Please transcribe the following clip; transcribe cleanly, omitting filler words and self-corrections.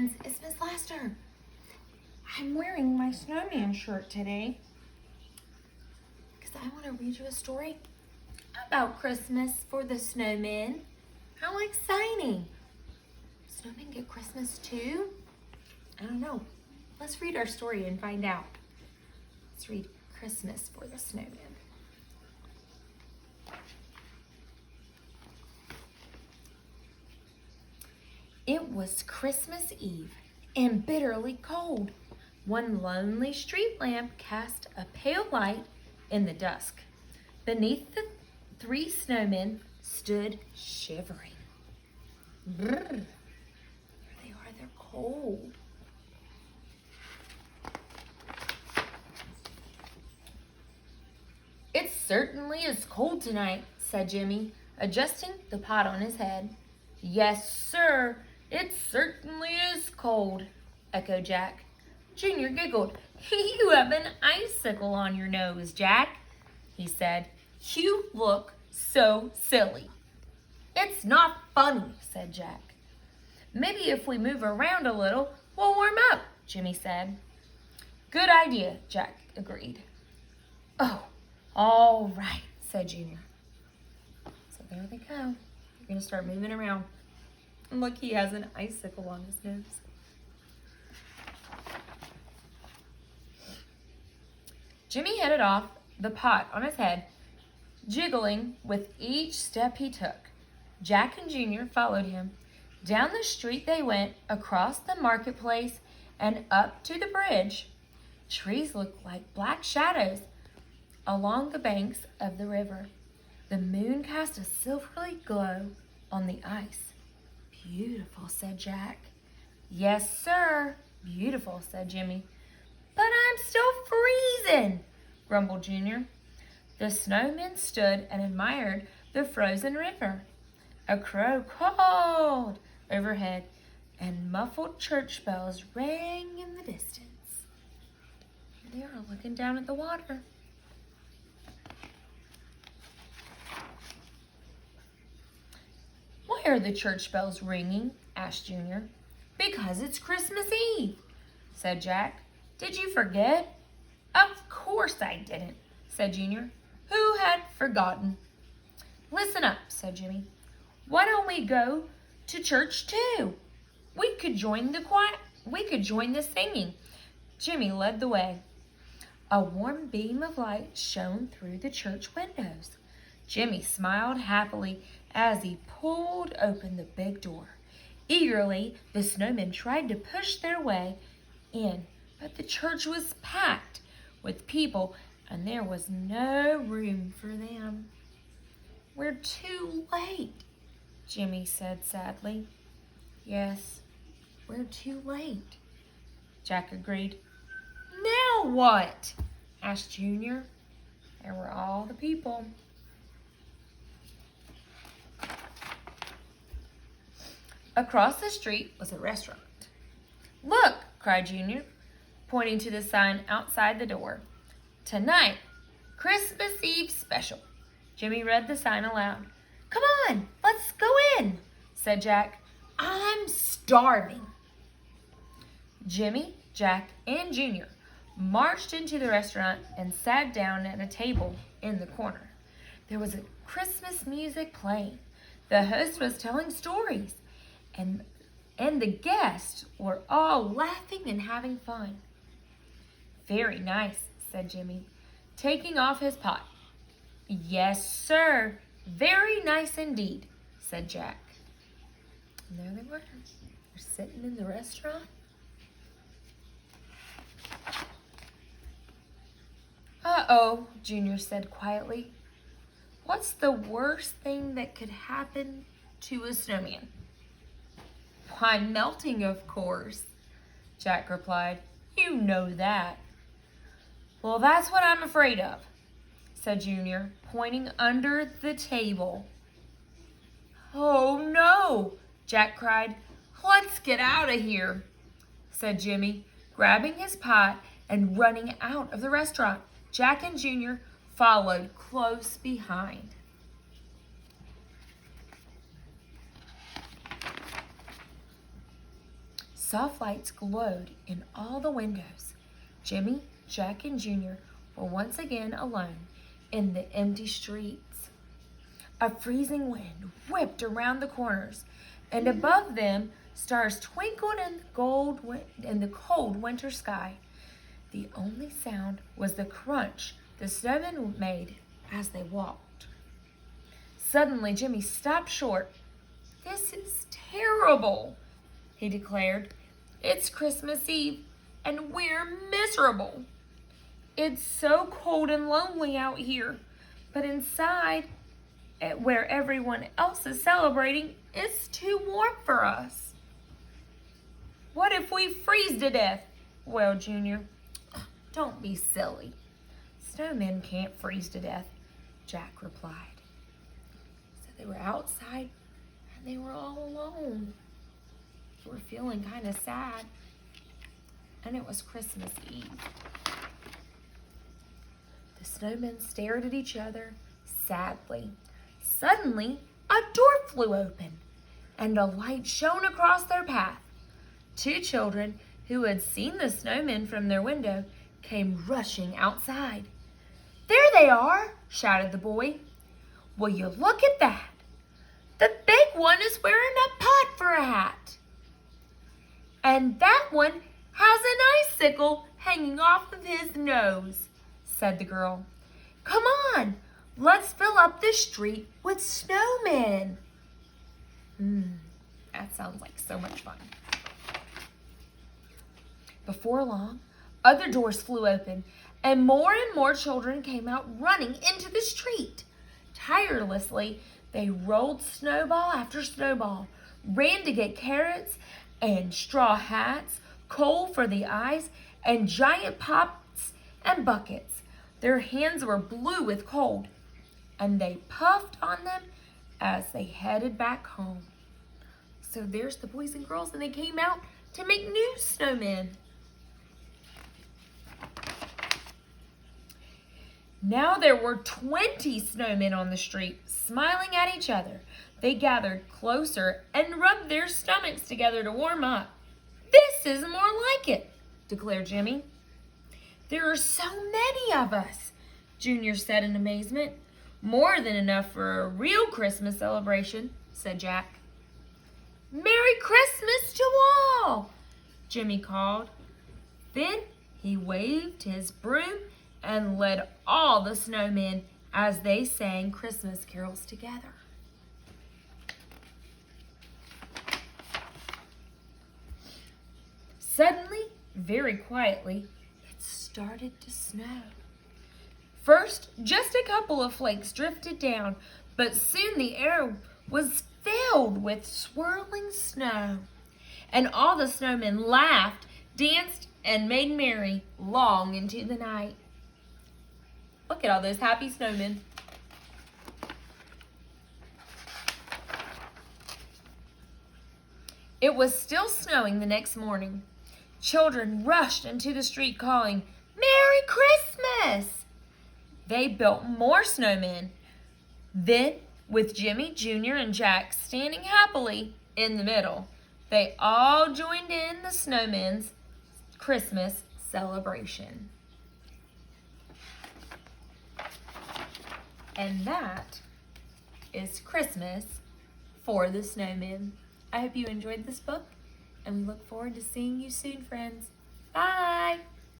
friends. It's Miss Lester. I'm wearing my snowman shirt today because I want to read you a story about Christmas for the snowmen. How exciting! Snowmen get Christmas too? I don't know. Let's read our story and find out. Let's read Christmas for the Snowmen. It was Christmas Eve and bitterly cold. One lonely street lamp cast a pale light in the dusk. Beneath the 3 snowmen stood shivering. Brrr. There they are, they're cold. It certainly is cold tonight, said Jimmy, adjusting the pot on his head. Yes, sir, it certainly is cold, echoed Jack. Junior giggled. You have an icicle on your nose, Jack, he said. You look so silly. It's not funny, said Jack. Maybe if we move around a little, we'll warm up, Jimmy said. Good idea, Jack agreed. Oh, all right, said Junior. So there they go. They're going to start moving around. And look, he has an icicle on his nose. Jimmy headed off, the pot on his head, jiggling with each step he took. Jack and Junior followed him. Down the street they went, across the marketplace, and up to the bridge. Trees looked like black shadows along the banks of the river. The moon cast a silvery glow on the ice. Beautiful, said Jack. Yes, sir, beautiful, said Jimmy. But I'm still freezing, grumbled Junior. The snowmen stood and admired the frozen river. A crow called overhead, and muffled church bells rang in the distance. They are looking down at the water. Why are the church bells ringing? Asked Junior. Because it's Christmas Eve, said Jack. Did you forget? Of course I didn't, said Junior. Who had forgotten? Listen up, said Jimmy. Why don't we go to church too? We could join the choir. We could join the singing. Jimmy led the way. A warm beam of light shone through the church windows. Jimmy smiled happily as he pulled open the big door. Eagerly, the snowmen tried to push their way in, but the church was packed with people, and there was no room for them. We're too late, Jimmy said sadly. Yes, we're too late, Jack agreed. Now what? Asked Junior. There were all the people. Across the street was a restaurant. Look, cried Junior, pointing to the sign outside the door. Tonight, Christmas Eve special. Jimmy read the sign aloud. Come on, let's go in, said Jack. I'm starving. Jimmy, Jack, and Junior marched into the restaurant and sat down at a table in the corner. There was Christmas music playing. The host was telling stories, and the guests were all laughing and having fun. Very nice, said Jimmy, taking off his pot. Yes, sir, very nice indeed, said Jack. And there they were. They're sitting in the restaurant. Uh-oh, Junior said quietly. What's the worst thing that could happen to a snowman? Why, melting, of course, Jack replied. You know that. Well, that's what I'm afraid of, said Junior, pointing under the table. Oh, no, Jack cried. Let's get out of here, said Jimmy, grabbing his pot and running out of the restaurant. Jack and Junior followed close behind. Soft lights glowed in all the windows. Jimmy, Jack, and Junior were once again alone in the empty streets. A freezing wind whipped around the corners, and above them stars twinkled in the cold winter sky. The only sound was the crunch the snowmen made as they walked. Suddenly, Jimmy stopped short. "This is terrible," he declared. "It's Christmas Eve, and we're miserable. It's so cold and lonely out here, but inside, where everyone else is celebrating, it's too warm for us." "What if we freeze to death?" wailed Junior. "Don't be silly. Snowmen can't freeze to death," Jack replied. So they were outside, and they were all alone. They were feeling kind of sad, and it was Christmas Eve. The snowmen stared at each other sadly. Suddenly, a door flew open, and a light shone across their path. Two children who had seen the snowmen from their window came rushing outside. "There they are!" shouted the boy. "Will you look at that? The big one is wearing a pot for a hat. And that one has an icicle hanging off of his nose," said the girl. "Come on, let's fill up the street with snowmen." That sounds like so much fun. Before long, other doors flew open, and more children came out running into the street. Tirelessly, they rolled snowball after snowball, ran to get carrots and straw hats, coal for the eyes, and giant pots and buckets. Their hands were blue with cold, and they puffed on them as they headed back home. So there's the boys and girls, and they came out to make new snowmen. Now there were 20 snowmen on the street, smiling at each other. They gathered closer and rubbed their stomachs together to warm up. "This is more like it," declared Jimmy. "There are so many of us," Junior said in amazement. "More than enough for a real Christmas celebration," said Jack. "Merry Christmas to all," Jimmy called. Then he waved his broom and led all the snowmen as they sang Christmas carols together. Suddenly, very quietly, it started to snow. First, just a couple of flakes drifted down, but soon the air was filled with swirling snow. And all the snowmen laughed, danced, and made merry long into the night. Look at all those happy snowmen. It was still snowing the next morning. Children rushed into the street calling, "Merry Christmas!" They built more snowmen. Then, with Jimmy, Junior, and Jack standing happily in the middle, they all joined in the snowmen's Christmas celebration. And that is Christmas for the Snowmen. I hope you enjoyed this book, and we look forward to seeing you soon, friends. Bye!